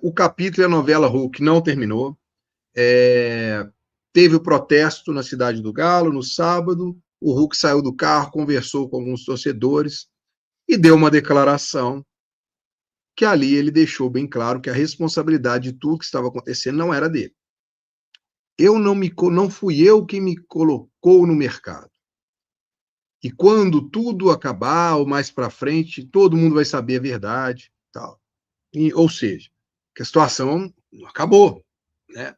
O capítulo e a novela Hulk não terminou. Teve o protesto na Cidade do Galo no sábado. O Hulk saiu do carro, conversou com alguns torcedores e deu uma declaração que ali ele deixou bem claro que a responsabilidade de tudo que estava acontecendo não era dele. Não fui eu quem me colocou no mercado. E quando tudo acabar, ou mais para frente, todo mundo vai saber a verdade, tal. Ou seja, que a situação acabou, né?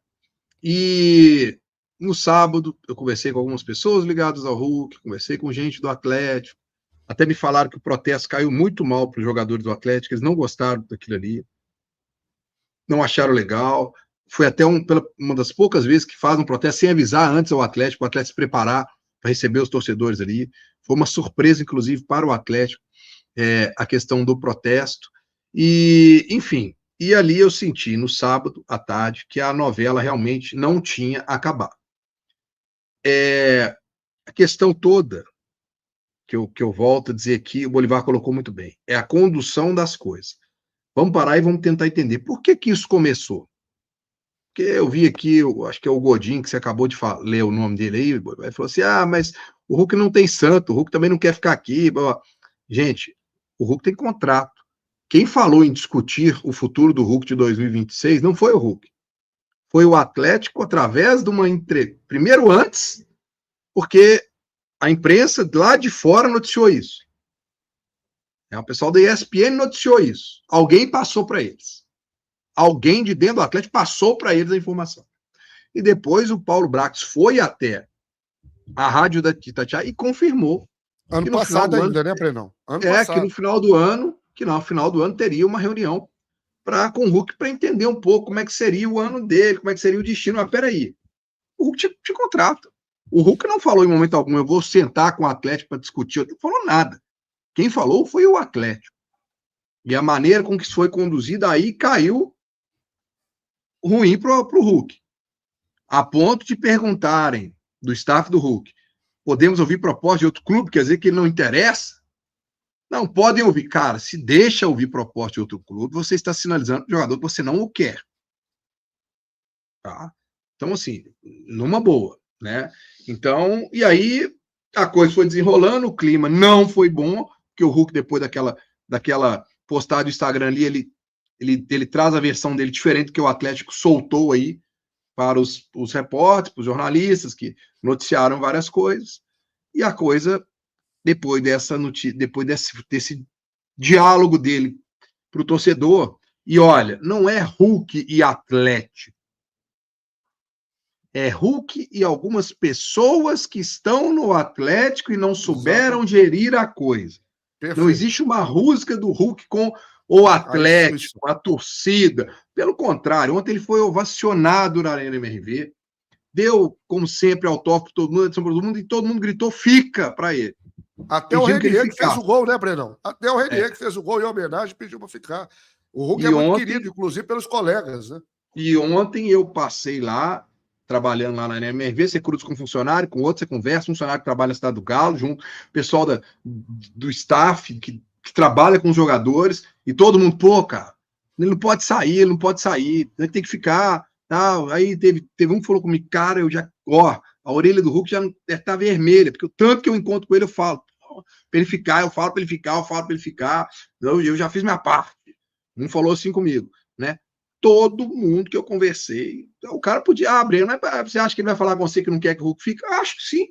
E no sábado eu conversei com algumas pessoas ligadas ao Hulk, conversei com gente do Atlético, até me falaram que o protesto caiu muito mal para os jogadores do Atlético, eles não gostaram daquilo ali, não acharam legal. Foi até uma das poucas vezes que faz um protesto sem avisar antes ao Atlético, o Atlético se preparar para receber os torcedores ali. Foi uma surpresa, inclusive, para o Atlético, a questão do protesto. E, enfim, e ali eu senti, no sábado à tarde, que a novela realmente não tinha acabado. A questão toda, que eu volto a dizer aqui, o Bolivar colocou muito bem, é a condução das coisas. Vamos parar e vamos tentar entender por que isso começou. Porque eu vi aqui, eu acho que é o Godinho, que você acabou de ler o nome dele aí, ele falou assim, mas o Hulk não tem santo, o Hulk também não quer ficar aqui. Gente, o Hulk tem contrato. Quem falou em discutir o futuro do Hulk de 2026 não foi o Hulk. Foi o Atlético através de uma primeiro antes, porque a imprensa lá de fora noticiou isso. O pessoal da ESPN noticiou isso. Alguém passou para eles. Alguém de dentro do Atlético passou para eles a informação. E depois o Paulo Brax foi até a rádio da Itatiaia e confirmou ano que no passado final do ainda, ano, né, Brenão? Ano passado. Que no final do ano teria uma reunião com o Hulk para entender um pouco como é que seria o ano dele, como é que seria o destino. Mas peraí, o Hulk te contrata. O Hulk não falou em momento algum, eu vou sentar com o Atlético para discutir, não falou nada. Quem falou foi o Atlético. E a maneira com que isso foi conduzida aí caiu ruim para o Hulk. A ponto de perguntarem do staff do Hulk, podemos ouvir proposta de outro clube, quer dizer que ele não interessa? Não, podem ouvir. Cara, se deixa ouvir proposta de outro clube, você está sinalizando para o jogador que você não o quer. Tá? Então, assim, numa boa, né? Então, e aí a coisa foi desenrolando, o clima não foi bom, porque o Hulk, depois daquela postagem do Instagram ali, ele traz a versão dele diferente que o Atlético soltou aí para os repórteres, para os jornalistas que noticiaram várias coisas, e a coisa, depois desse diálogo dele para o torcedor, e olha, não é Hulk e Atlético, é Hulk e algumas pessoas que estão no Atlético e não souberam gerir a coisa. Perfeito. Não existe uma rusga do Hulk com o Atlético, a torcida. Pelo contrário, ontem ele foi ovacionado na Arena MRV, deu, como sempre, autógrafo para todo mundo, e todo mundo gritou, fica, para ele. Até o Renier que fez o gol, né, Brenão? Até o Renier que fez o gol em homenagem pediu para ficar. O Hulk é muito querido, inclusive, pelos colegas, né? E ontem eu passei lá, trabalhando lá na MRV, você cruza com um funcionário, com outro você conversa, um funcionário que trabalha na Cidade do Galo, junto, pessoal do staff que trabalha com os jogadores, e todo mundo, pô, cara, ele não pode sair, ele tem que ficar, tal. Aí teve um que falou comigo, cara, eu já, a orelha do Hulk já deve estar vermelha, porque o tanto que eu encontro com ele, eu falo, para ele ficar, eu falo para ele ficar, eu já fiz minha parte. Um falou assim comigo, né? Todo mundo que eu conversei, o cara podia abrir, né? Você acha que ele vai falar com você que não quer que o Hulk fique? Acho que sim.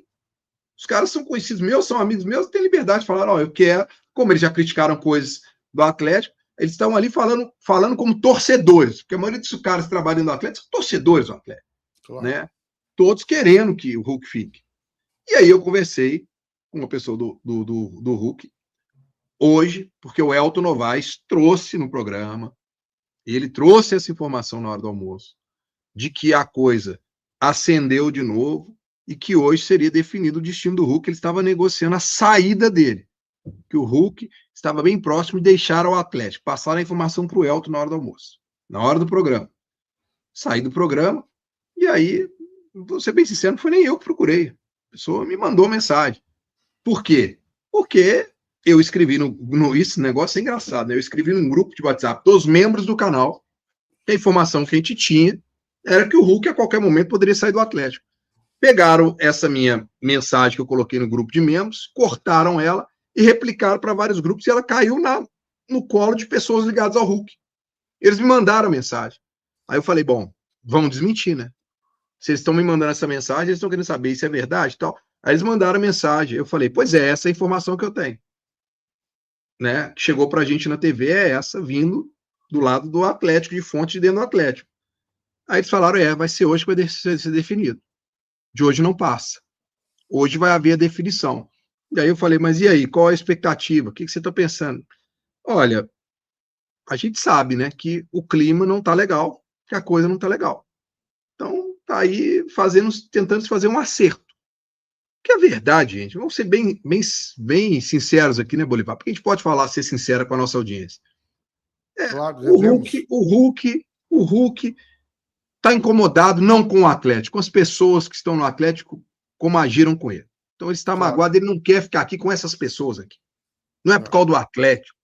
Os caras são conhecidos meus, são amigos meus, têm liberdade de falar, eu quero, como eles já criticaram coisas do Atlético, eles estão ali falando como torcedores, porque a maioria dos caras que trabalham no Atlético são torcedores do Atlético, claro, né? Todos querendo que o Hulk fique. E aí eu conversei com uma pessoa do Hulk hoje, porque o Elton Novaes trouxe no programa, ele trouxe essa informação na hora do almoço, de que a coisa acendeu de novo e que hoje seria definido o destino do Hulk. Ele estava negociando a saída dele, que o Hulk estava bem próximo de deixar ao Atlético. Passaram a informação para o Elton na hora do almoço, na hora do programa. Saí do programa e aí, vou ser bem sincero, não foi nem eu que procurei. A pessoa me mandou mensagem. Por quê? Porque eu escrevi esse negócio é engraçado, né? Eu escrevi num grupo de WhatsApp dos membros do canal, A informação que a gente tinha era que o Hulk a qualquer momento poderia sair do Atlético. Pegaram essa minha mensagem que eu coloquei no grupo de membros, cortaram ela e replicaram para vários grupos, e ela caiu no colo de pessoas ligadas ao Hulk. Eles me mandaram a mensagem. Aí eu falei, bom, vamos desmentir, né? Se eles estão me mandando essa mensagem, eles estão querendo saber se é verdade e tal. Aí eles mandaram a mensagem. Eu falei, pois é, essa é a informação que eu tenho. Né? Que chegou para a gente na TV é essa, vindo do lado do Atlético, de fonte de dentro do Atlético. Aí eles falaram, vai ser hoje que vai ser definido. De hoje não passa. Hoje vai haver a definição. E aí eu falei, mas e aí, qual a expectativa? O que você está pensando? Olha, a gente sabe, né, que o clima não está legal, que a coisa não está legal. Então, tá aí tentando fazer um acerto. Que é a verdade, gente, vamos ser bem sinceros aqui, né, Bolivar? Porque a gente pode falar, ser sincero com a nossa audiência. Claro, o Hulk está incomodado não com o Atlético, com as pessoas que estão no Atlético, como agiram com ele. Então ele está magoado, ele não quer ficar aqui com essas pessoas aqui. Não é por causa do Atlético,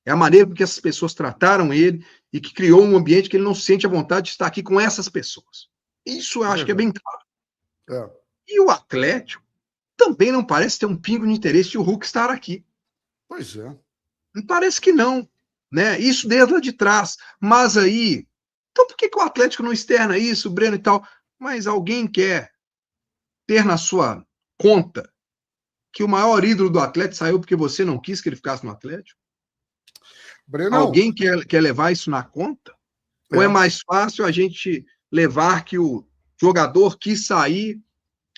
é a maneira que essas pessoas trataram ele e que criou um ambiente que ele não sente a vontade de estar aqui com essas pessoas. Isso eu acho que é bem claro. E o Atlético também não parece ter um pingo de interesse de o Hulk estar aqui. Pois é. Não parece que não, né? Isso desde lá de trás. Mas aí, então por que o Atlético não externa isso, Breno e tal? Mas alguém quer ter na sua conta que o maior ídolo do Atlético saiu porque você não quis que ele ficasse no Atlético? Brenão, alguém quer levar isso na conta? Ou é mais fácil a gente levar que o jogador quis sair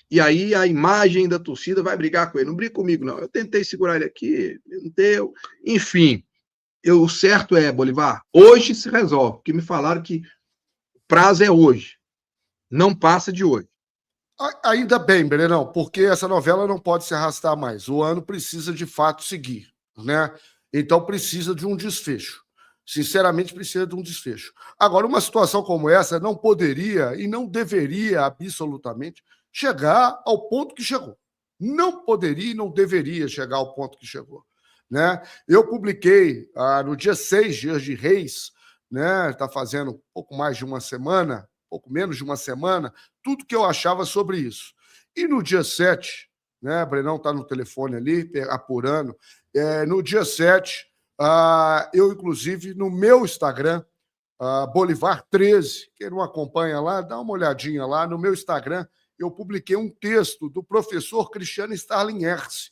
e aí a imagem da torcida vai brigar com ele? Não briga comigo, não. Eu tentei segurar ele aqui, não deu. Enfim, o certo é, Bolivar, hoje se resolve, porque me falaram que o prazo é hoje, não passa de hoje. Ainda bem, Brenão, porque essa novela não pode se arrastar mais. O ano precisa, de fato, seguir, né? Então precisa de um desfecho. Sinceramente, precisa de um desfecho. Agora, uma situação como essa não poderia e não deveria absolutamente chegar ao ponto que chegou. Não poderia e não deveria chegar ao ponto que chegou, né? Eu publiquei no dia 6, Dias de Reis, né? Está fazendo um pouco mais de uma semana, pouco menos de uma semana, tudo que eu achava sobre isso. E no dia 7, né? Brenão está no telefone ali, apurando. No dia 7, eu, inclusive, no meu Instagram, Bolivar13, quem não acompanha lá, dá uma olhadinha lá. No meu Instagram, eu publiquei um texto do professor Cristiano Starling Herce.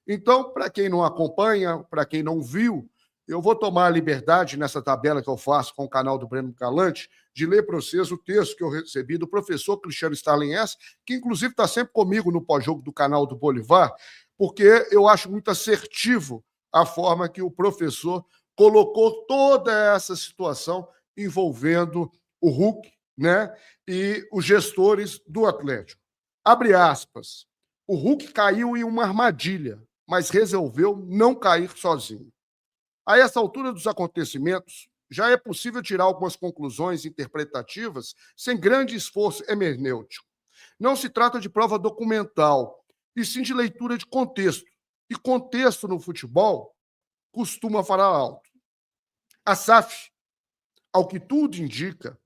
Então, para quem não acompanha, para quem não viu, eu vou tomar a liberdade, nessa tabela que eu faço com o canal do Breno Calante, de ler para vocês o texto que eu recebi do professor Cristiano Starling Herce, que inclusive está sempre comigo no pós-jogo do canal do Bolivar, porque eu acho muito assertivo a forma que o professor colocou toda essa situação envolvendo o Hulk, né, e os gestores do Atlético. Abre aspas. O Hulk caiu em uma armadilha, mas resolveu não cair sozinho. A essa altura dos acontecimentos, já é possível tirar algumas conclusões interpretativas sem grande esforço hermenêutico. Não se trata de prova documental, e sim de leitura de contexto. E contexto no futebol costuma falar alto. A SAF, ao que tudo indica,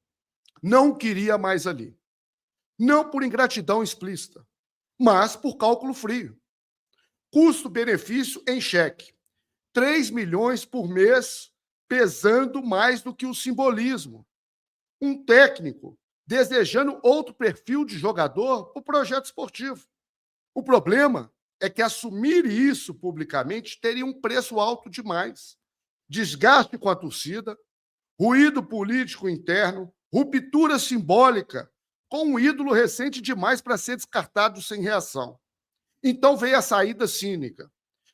não queria mais ali. Não por ingratidão explícita, mas por cálculo frio. Custo-benefício em xeque. 3 milhões por mês, pesando mais do que o simbolismo. Um técnico desejando outro perfil de jogador para o projeto esportivo. O problema é que assumir isso publicamente teria um preço alto demais. Desgaste com a torcida, ruído político interno, ruptura simbólica com um ídolo recente demais para ser descartado sem reação. Então veio a saída cínica.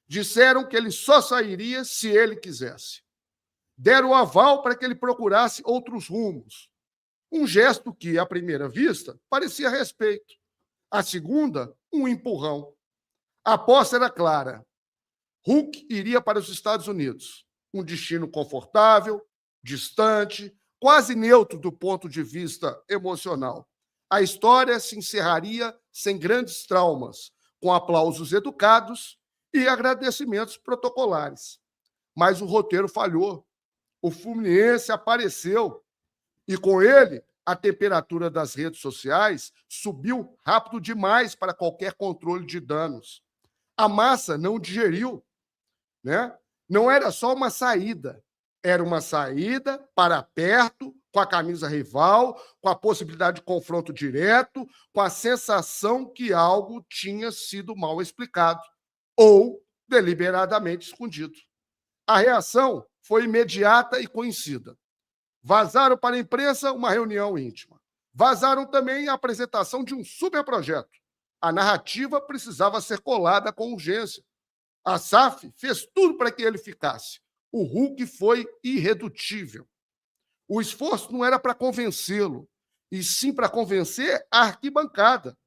Disseram que ele só sairia se ele quisesse. Deram o aval para que ele procurasse outros rumos. Um gesto que, à primeira vista, parecia respeito. À segunda, um empurrão. A aposta era clara. Hulk iria para os Estados Unidos. Um destino confortável, distante, quase neutro do ponto de vista emocional. A história se encerraria sem grandes traumas, com aplausos educados e agradecimentos protocolares. Mas o roteiro falhou. O Fluminense apareceu E com ele, a temperatura das redes sociais subiu rápido demais para qualquer controle de danos. A massa não digeriu, né? Não era só uma saída, era uma saída para perto, com a camisa rival, com a possibilidade de confronto direto, com a sensação que algo tinha sido mal explicado ou deliberadamente escondido. A reação foi imediata e conhecida. Vazaram para a imprensa uma reunião íntima. Vazaram também a apresentação de um superprojeto. A narrativa precisava ser colada com urgência. A SAF fez tudo para que ele ficasse. O Hulk foi irredutível. O esforço não era para convencê-lo, e sim para convencer a arquibancada.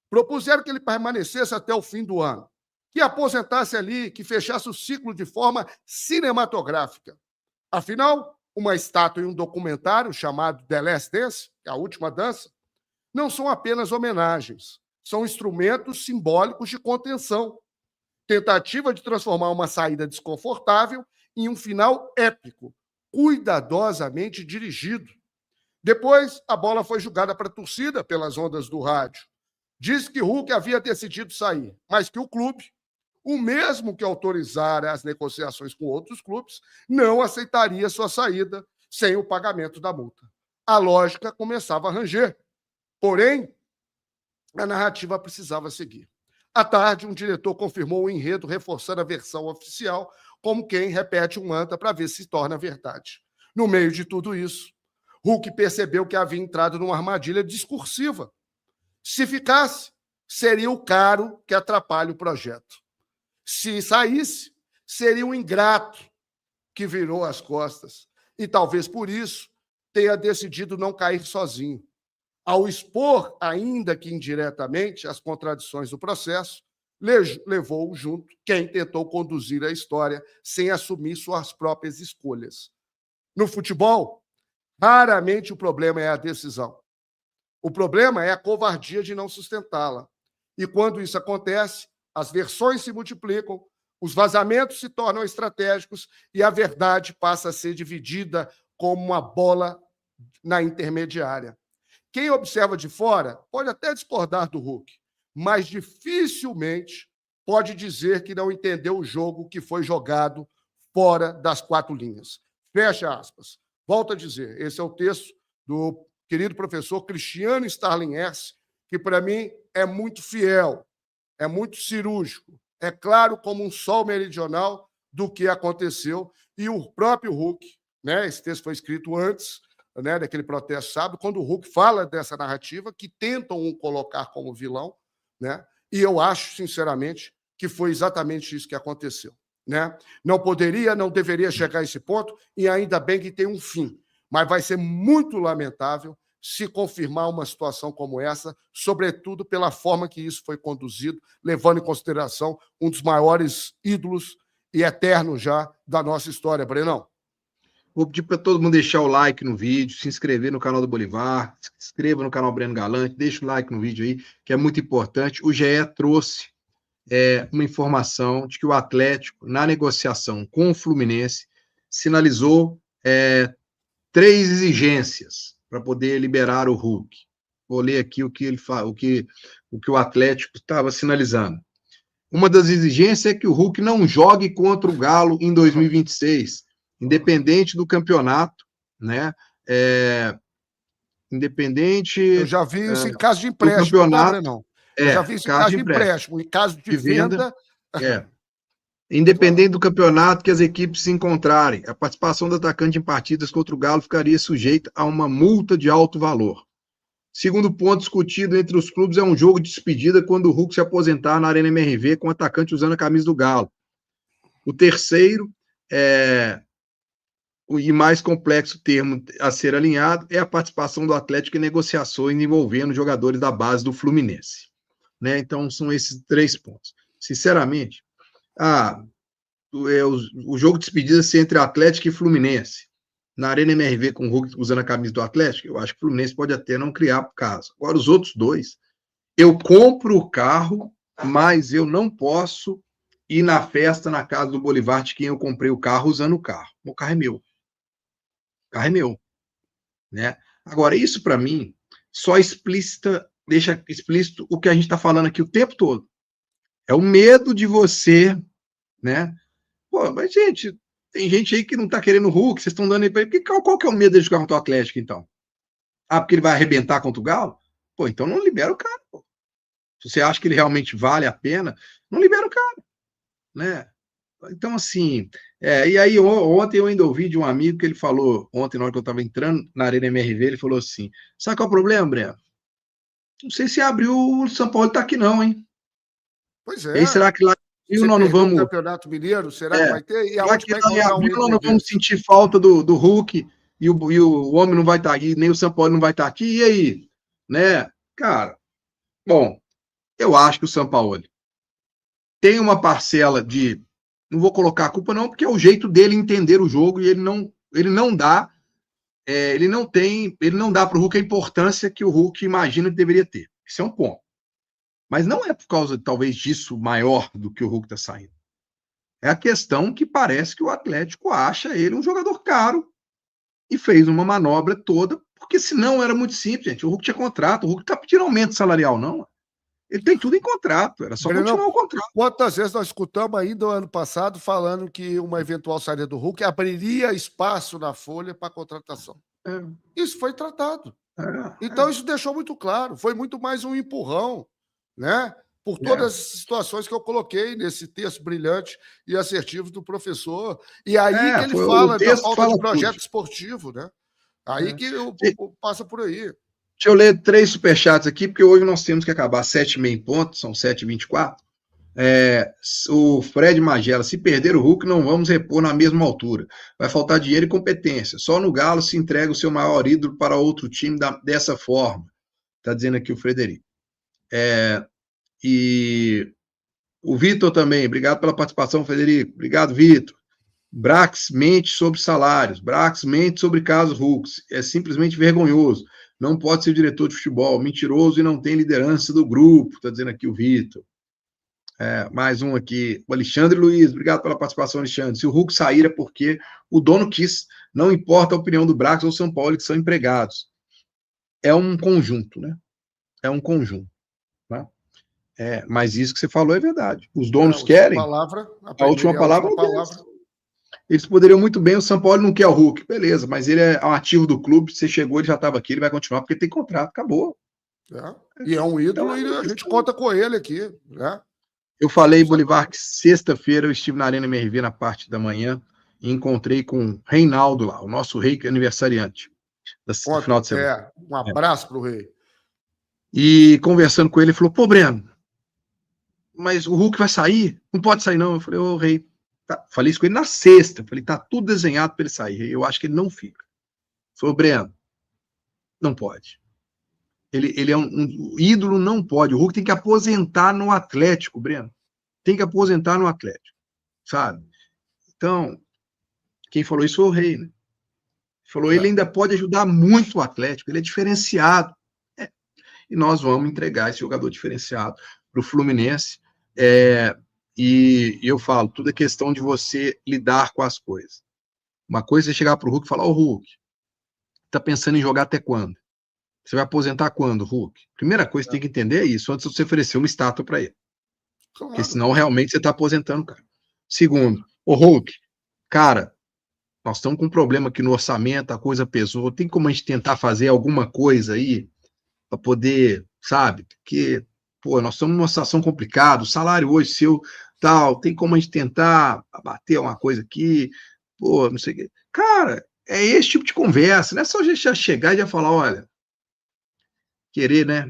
Propuseram que ele permanecesse até o fim do ano, que aposentasse ali, que fechasse o ciclo de forma cinematográfica. Afinal, uma estátua e um documentário chamado The Last Dance, A Última Dança, não são apenas homenagens, são instrumentos simbólicos de contenção. Tentativa de transformar uma saída desconfortável em um final épico, cuidadosamente dirigido. Depois, a bola foi jogada para a torcida pelas ondas do rádio. Disse que Hulk havia decidido sair, mas que o clube, o mesmo que autorizara as negociações com outros clubes, não aceitaria sua saída sem o pagamento da multa. A lógica começava a ranger. Porém, a narrativa precisava seguir. À tarde, um diretor confirmou o enredo, reforçando a versão oficial, como quem repete um mantra para ver se torna verdade. No meio de tudo isso, Hulk percebeu que havia entrado numa armadilha discursiva. Se ficasse, seria o caro que atrapalha o projeto. Se saísse, seria um ingrato que virou as costas. E talvez por isso tenha decidido não cair sozinho. Ao expor, ainda que indiretamente, as contradições do processo, levou junto quem tentou conduzir a história sem assumir suas próprias escolhas. No futebol, raramente o problema é a decisão. O problema é a covardia de não sustentá-la. E quando isso acontece, as versões se multiplicam, os vazamentos se tornam estratégicos e a verdade passa a ser dividida como uma bola na intermediária. Quem observa de fora pode até discordar do Hulk, mas dificilmente pode dizer que não entendeu o jogo que foi jogado fora das quatro linhas. Fecha aspas. Volto a dizer, esse é o texto do querido professor Cristiano Starling Herce, que para mim é muito fiel, é muito cirúrgico, é claro como um sol meridional do que aconteceu, e o próprio Hulk, né, esse texto foi escrito antes, né, daquele protesto sábado, quando o Hulk fala dessa narrativa, que tentam o colocar como vilão, né, e eu acho, sinceramente, que foi exatamente isso que aconteceu. Né? Não poderia, não deveria chegar a esse ponto, e ainda bem que tem um fim, mas vai ser muito lamentável se confirmar uma situação como essa, sobretudo pela forma que isso foi conduzido, levando em consideração um dos maiores ídolos e eternos já da nossa história, Brenão. Vou pedir para todo mundo deixar o like no vídeo, se inscrever no canal do Bolivar, se inscreva no canal Breno Galante, deixa o like no vídeo aí, que é muito importante. O GE trouxe uma informação de que o Atlético, na negociação com o Fluminense, sinalizou 3 exigências para poder liberar o Hulk. Vou ler aqui o que o Atlético estava sinalizando. Uma das exigências é que o Hulk não jogue contra o Galo em 2026, independente do campeonato, né? Independente. Eu já vi isso em caso de empréstimo, campeonato, não. Eu já vi isso em caso de empréstimo, em caso de venda. Independente do campeonato que as equipes se encontrarem, a participação do atacante em partidas contra o Galo ficaria sujeita a uma multa de alto valor. Segundo ponto discutido entre os clubes é um jogo de despedida quando o Hulk se aposentar na Arena MRV com o atacante usando a camisa do Galo. O terceiro e mais complexo termo a ser alinhado é a participação do Atlético em negociações envolvendo jogadores da base do Fluminense. Né? Então, são esses 3 pontos. Sinceramente, o jogo de despedida entre Atlético e Fluminense, na Arena MRV com o Hulk usando a camisa do Atlético, eu acho que o Fluminense pode até não criar por caso. Agora, os outros 2, eu compro o carro, mas eu não posso ir na festa na casa do Bolivar de quem eu comprei o carro usando o carro. O carro é meu. O carro é meu. né? Agora, isso para mim só deixa explícito o que a gente está falando aqui o tempo todo. É o medo de você, né? Pô, mas, gente, tem gente aí que não está querendo o Hulk, vocês estão dando aí para ele. Qual que é o medo de jogar contra o Atlético, então? Ah, porque ele vai arrebentar contra o Galo? Pô, então não libera o cara, pô. Se você acha que ele realmente vale a pena, não libera o cara, né? Então, assim, e aí ontem eu ainda ouvi de um amigo que ele falou, ontem na hora que eu estava entrando na Arena MRV, ele falou assim, sabe qual é o problema, Breno? Não sei se abriu o São Paulo tá aqui não, hein? Pois E aí, é. será que lá em abril Você nós não perdeu o vamos... Campeonato Mineiro, será que vai ter? E Será aonde que vai lá em encontrar um abril nós ídolo não vamos desse? sentir falta do Hulk e o homem não vai estar aqui, nem o São Paulo não vai estar aqui, e aí? Né? Cara, bom, eu acho que o São Paulo tem uma parcela de... Não vou colocar a culpa não, porque é o jeito dele entender o jogo e ele não dá ele não dá para o Hulk a importância que o Hulk imagina que deveria ter. Esse é um ponto. Mas não é por causa, talvez, disso maior do que o Hulk está saindo. É a questão que parece que o Atlético acha ele um jogador caro e fez uma manobra toda, porque senão era muito simples, gente. O Hulk tinha contrato, o Hulk está pedindo aumento salarial, não. Ele tem tudo em contrato, era só Brenão, continuar o contrato. quantas vezes nós escutamos ainda no ano passado falando que uma eventual saída do Hulk abriria espaço na folha para contratação? É, Isso foi tratado. é, Então, isso deixou muito claro. Foi muito mais um empurrão, né? Por é. todas as situações que eu coloquei nesse texto brilhante e assertivo do professor. E aí que ele Foi o fala da texto falta de fala tudo. projeto esportivo, né? Aí que passa por aí. Deixa eu ler 3 superchats aqui, porque hoje nós temos que acabar 7h30 em ponto, são 7h24. O Fred Magela, se perder o Hulk, não vamos repor na mesma altura. Vai faltar dinheiro e competência. Só no Galo se entrega o seu maior ídolo para outro time dessa forma. Está dizendo aqui o Frederico. E o Vitor também, obrigado pela participação, Frederico. Obrigado, Vitor. Brax mente sobre salários, Brax mente sobre casos Hulks. É simplesmente vergonhoso. Não pode ser diretor de futebol, mentiroso e não tem liderança do grupo, está dizendo aqui o Vitor. Mais um aqui, o Alexandre Luiz, obrigado pela participação, Alexandre. Se o Hulk sair é porque o dono quis, não importa a opinião do Brax ou São Paulo, que são empregados. É um conjunto, né? É um conjunto. Tá? Mas isso que você falou é verdade. Os donos querem. A última palavra é deles. Eles poderiam muito bem, o São Paulo não quer o Hulk, beleza, mas ele é um ativo do clube, você chegou, ele já estava aqui, ele vai continuar, porque tem contrato, acabou. E é um ídolo e a gente conta com ele aqui, né? Eu falei, Bolivar, que sexta-feira eu estive na Arena MRV na parte da manhã e encontrei com o Reinaldo lá, o nosso rei aniversariante do final de semana. Um abraço pro rei. E conversando com ele, ele falou, pô, Breno, mas o Hulk vai sair? Não pode sair não. Eu falei, ô rei, tá. Falei isso com ele na sexta, falei, tá tudo desenhado para ele sair, eu acho que ele não fica. Falou, Breno, não pode. Ele é um ídolo, não pode. O Hulk tem que aposentar no Atlético, Breno. Tem que aposentar no Atlético, sabe? Então, quem falou isso foi o Rei, né? Falou, ele ainda pode ajudar muito o Atlético, ele é diferenciado. E nós vamos entregar esse jogador diferenciado para o Fluminense. E eu falo, tudo é questão de você lidar com as coisas. Uma coisa é chegar para o Hulk e falar, ô Hulk, tá pensando em jogar até quando? Você vai aposentar quando, Hulk? Primeira coisa que você tem que entender é isso, antes de você oferecer uma estátua para ele. Claro. Porque senão realmente você está aposentando o cara. Segundo, o Hulk, cara, nós estamos com um problema aqui no orçamento, a coisa pesou, tem como a gente tentar fazer alguma coisa aí para poder, sabe? Porque, pô, nós estamos numa situação complicada, o salário hoje seu, tal, tem como a gente tentar bater uma coisa aqui, pô, não sei o quê. Cara, é esse tipo de conversa, não é só a gente já chegar e já falar, olha, querer, né?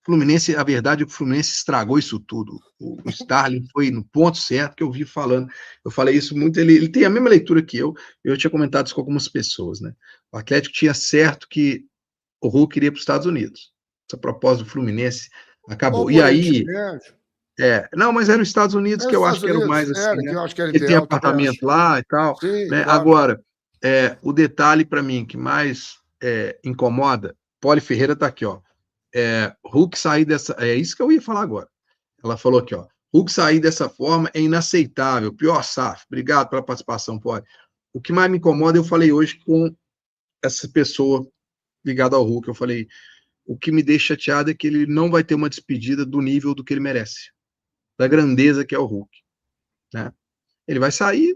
Fluminense, a verdade é que o Fluminense estragou isso tudo. O Starling foi no ponto certo que eu vi falando. Eu falei isso muito, ele tem a mesma leitura que eu tinha comentado isso com algumas pessoas, né? O Atlético tinha certo que o Hulk iria para os Estados Unidos. Essa proposta do Fluminense acabou. E aí... não, mas era nos Estados Unidos, que eu acho que era o mais assim, né? Ele tem apartamento lá e tal. Sim, né? Claro. Agora, o detalhe para mim que mais incomoda, Poli Ferreira está aqui, ó. Hulk sair dessa... É isso que eu ia falar agora. Ela falou aqui, ó. Hulk sair dessa forma é inaceitável. Pior SAF. Obrigado pela participação, Poli. O que mais me incomoda, eu falei hoje com essa pessoa ligada ao Hulk. Eu falei, o que me deixa chateado é que ele não vai ter uma despedida do nível do que ele merece, da grandeza que é o Hulk, né? Ele vai sair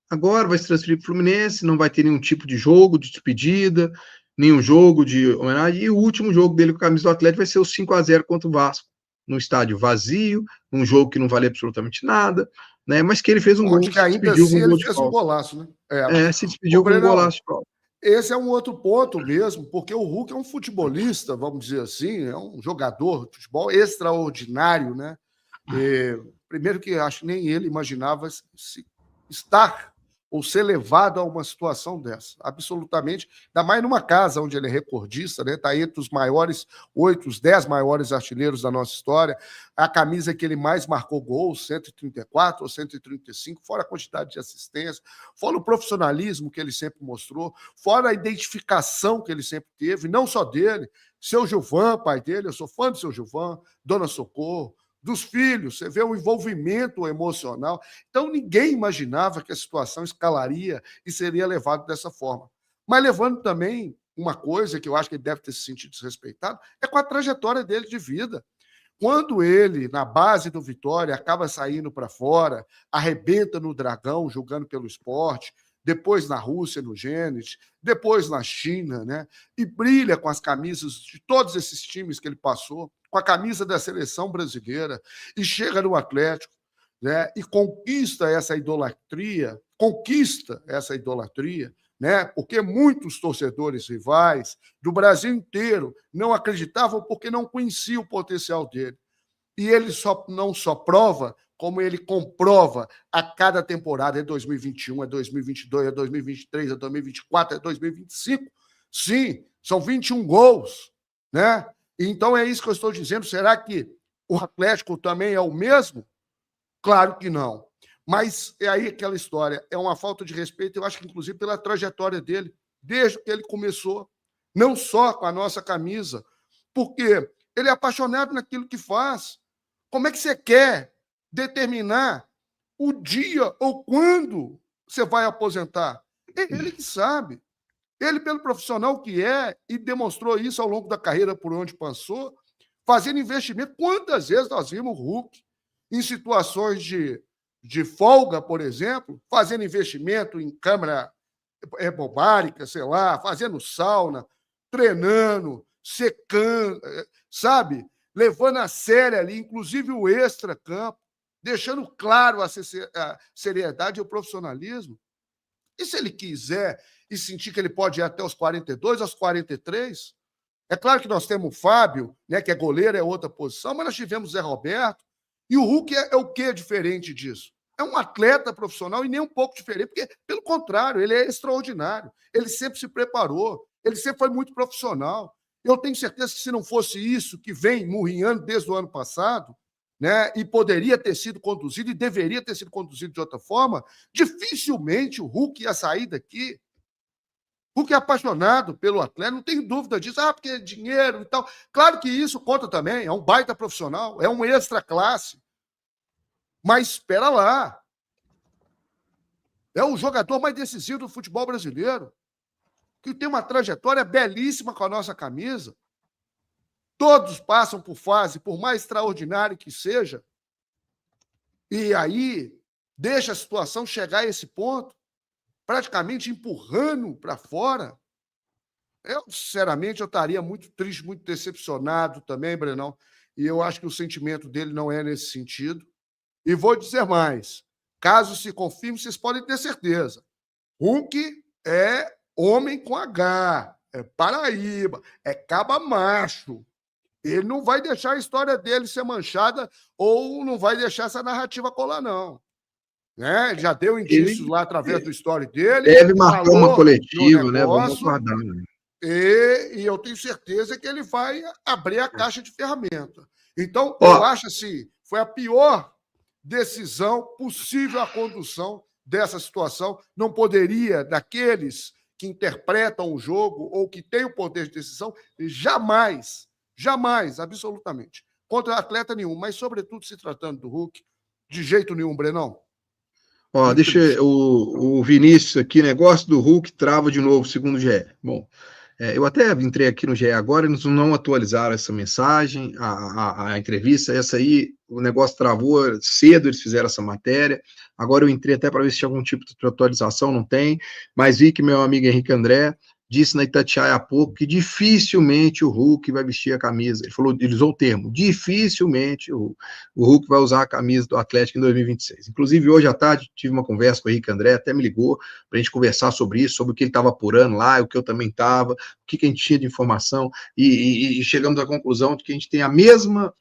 agora, vai se transferir para o Fluminense, não vai ter nenhum tipo de jogo de despedida, nenhum jogo de homenagem, e o último jogo dele com a camisa do Atlético vai ser o 5-0 contra o Vasco, num estádio vazio, num jogo que não vale absolutamente nada, né? Mas que ele fez um gol, Acho que se ainda despediu com assim um ele gol de fez um falta. golaço, né? Se Ô, despediu com um Brenão, golaço de falta. esse é um outro ponto mesmo, porque o Hulk é um futebolista, vamos dizer assim, é um jogador de futebol extraordinário, né? Primeiro que acho que nem ele imaginava estar ou ser levado a uma situação dessa. Absolutamente. Ainda mais numa casa onde ele é recordista, né? Está entre os maiores 8, os 10 maiores artilheiros da nossa história. A camisa que ele mais marcou gols, 134 ou 135, fora a quantidade de assistência, fora o profissionalismo que ele sempre mostrou, fora a identificação que ele sempre teve, não só dele, seu Gilvan, pai dele, eu sou fã do seu Gilvan, Dona Socorro, dos filhos, você vê o envolvimento emocional. Então, ninguém imaginava que a situação escalaria e seria levado dessa forma. Mas levando também uma coisa que eu acho que ele deve ter se sentido desrespeitado, é com a trajetória dele de vida. Quando ele, na base do Vitória, acaba saindo para fora, arrebenta no Dragão, jogando pelo esporte, depois na Rússia, no Gênesis, depois na China, né? E brilha com as camisas de todos esses times que ele passou, com a camisa da seleção brasileira, e chega no Atlético, né? E conquista essa idolatria, né? Porque muitos torcedores rivais do Brasil inteiro não acreditavam porque não conheciam o potencial dele. E ele não só prova, como ele comprova a cada temporada, é 2021, é 2022, é 2023, é 2024, é 2025. Sim, são 21 gols, né? Então é isso que eu estou dizendo. Será que o Atlético também é o mesmo? Claro que não. Mas é aí aquela história, é uma falta de respeito, eu acho que inclusive pela trajetória dele, desde que ele começou, não só com a nossa camisa, porque ele é apaixonado naquilo que faz. Como é que você quer determinar o dia ou quando você vai aposentar? É ele que sabe. Ele, pelo profissional que é, e demonstrou isso ao longo da carreira por onde passou, fazendo investimento. Quantas vezes nós vimos o Hulk em situações de folga, por exemplo, fazendo investimento em câmara bobárica, sei lá, fazendo sauna, treinando, secando, sabe? Levando a sério ali, inclusive o extra-campo, deixando claro a seriedade e o profissionalismo. E se ele quiser e sentir que ele pode ir até os 42, aos 43, é claro que nós temos o Fábio, né, que é goleiro, é outra posição, mas nós tivemos o Zé Roberto, e o Hulk é o que diferente disso? É um atleta profissional e nem um pouco diferente, porque, pelo contrário, ele é extraordinário. Ele sempre se preparou, ele sempre foi muito profissional. Eu tenho certeza que se não fosse isso que vem murrinhando desde o ano passado, né, e poderia ter sido conduzido e deveria ter sido conduzido de outra forma, dificilmente o Hulk ia sair daqui. Hulk é apaixonado pelo Atlético, não tenho dúvida disso. Porque é dinheiro e tal. Claro que isso conta também, é um baita profissional, é um extra classe. Mas espera lá. É o jogador mais decisivo do futebol brasileiro, que tem uma trajetória belíssima com a nossa camisa. Todos passam por fase, por mais extraordinário que seja, e aí deixa a situação chegar a esse ponto, praticamente empurrando para fora. Eu, sinceramente, eu estaria muito triste, muito decepcionado também, Brenão, e eu acho que o sentimento dele não é nesse sentido. E vou dizer mais, caso se confirme, vocês podem ter certeza, Hulk é homem com H, é Paraíba, é caba macho. Ele não vai deixar a história dele ser manchada ou não vai deixar essa narrativa colar, não. Né? Ele já deu indícios lá através do story dele. Deve marcar uma coletiva, né? Vamos negócio, aguardar. Né? E eu tenho certeza que ele vai abrir a caixa de ferramenta. Então, eu acho assim, foi a pior decisão possível a condução dessa situação. Não poderia, daqueles que interpretam o jogo ou que têm o poder de decisão, jamais, absolutamente, contra atleta nenhum, mas sobretudo se tratando do Hulk, de jeito nenhum, Brenão. Ó, deixa o Vinícius aqui, negócio do Hulk trava de novo, segundo o GE. Bom, eu até entrei aqui no GE agora, eles não atualizaram essa mensagem, a entrevista, essa aí, o negócio travou cedo, eles fizeram essa matéria. Agora eu entrei até para ver se tinha algum tipo de atualização, não tem, mas vi que meu amigo Henrique André disse na Itatiaia há pouco que dificilmente o Hulk vai vestir a camisa. Ele usou o termo, dificilmente o Hulk vai usar a camisa do Atlético em 2026. Inclusive, hoje à tarde, tive uma conversa com o Henrique André, até me ligou para a gente conversar sobre isso, sobre o que ele estava apurando lá, o que eu também estava, o que a gente tinha de informação, e chegamos à conclusão de que a gente tem a mesma.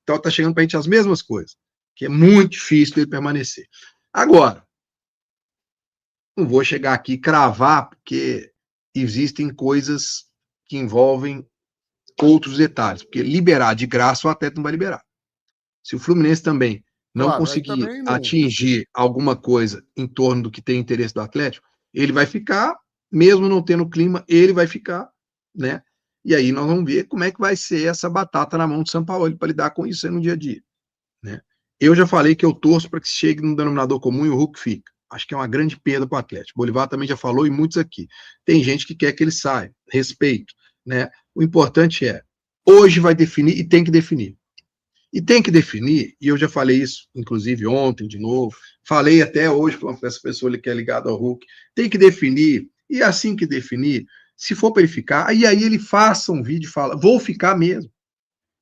Então, está chegando para a gente as mesmas coisas, que é muito difícil ele permanecer. Agora, não vou chegar aqui e cravar, porque existem coisas que envolvem outros detalhes, porque liberar de graça o atleta não vai liberar. Se o Fluminense também não conseguir atingir alguma coisa em torno do que tem interesse do Atlético, ele vai ficar, mesmo não tendo clima, ele vai ficar, né? E aí nós vamos ver como é que vai ser essa batata na mão do Sampaoli para lidar com isso aí no dia a dia, né? Eu já falei que eu torço para que chegue no denominador comum e o Hulk fica. Acho que é uma grande perda para o Atlético. Bolivar também já falou e muitos aqui. Tem gente que quer que ele saia. Respeito, né? O importante é, hoje vai definir e tem que definir. E tem que definir, e eu já falei isso, inclusive ontem, de novo, falei até hoje para essa pessoa que é ligada ao Hulk, tem que definir, e assim que definir, se for para ele ficar, e aí ele faça um vídeo e fala, vou ficar mesmo.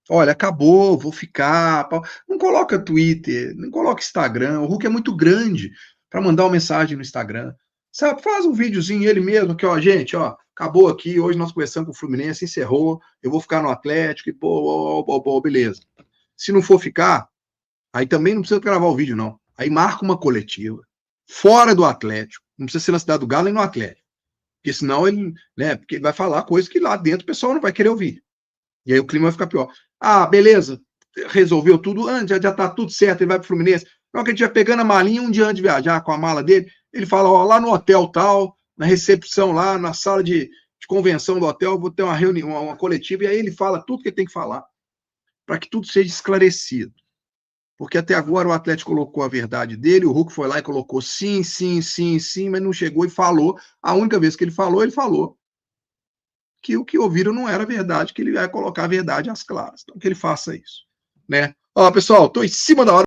Olha, acabou, vou ficar. Não coloca Twitter, não coloca Instagram. O Hulk é muito grande para mandar uma mensagem no Instagram. Sabe, faz um videozinho ele mesmo, que, ó, gente, ó, acabou aqui, hoje nós conversamos com o Fluminense, encerrou, eu vou ficar no Atlético, e pô, beleza. Se não for ficar, aí também não precisa gravar o vídeo, não. Aí marca uma coletiva, fora do Atlético, não precisa ser na Cidade do Galo nem no Atlético. Porque senão ele, né, porque ele vai falar coisas que lá dentro o pessoal não vai querer ouvir. E aí o clima vai ficar pior. Ah, beleza, resolveu tudo, já tá tudo certo, ele vai pro Fluminense. Na hora que ele estiver pegando a malinha, um dia antes de viajar com a mala dele, ele fala, ó, lá no hotel tal, na recepção lá, na sala de convenção do hotel, vou ter uma reunião, uma coletiva, e aí ele fala tudo que ele tem que falar, para que tudo seja esclarecido. Porque até agora o Atlético colocou a verdade dele, o Hulk foi lá e colocou sim, mas não chegou e falou. A única vez que ele falou que o que ouviram não era verdade, que ele vai colocar a verdade às claras. Então, que ele faça isso, né? Ó, pessoal, estou em cima da hora.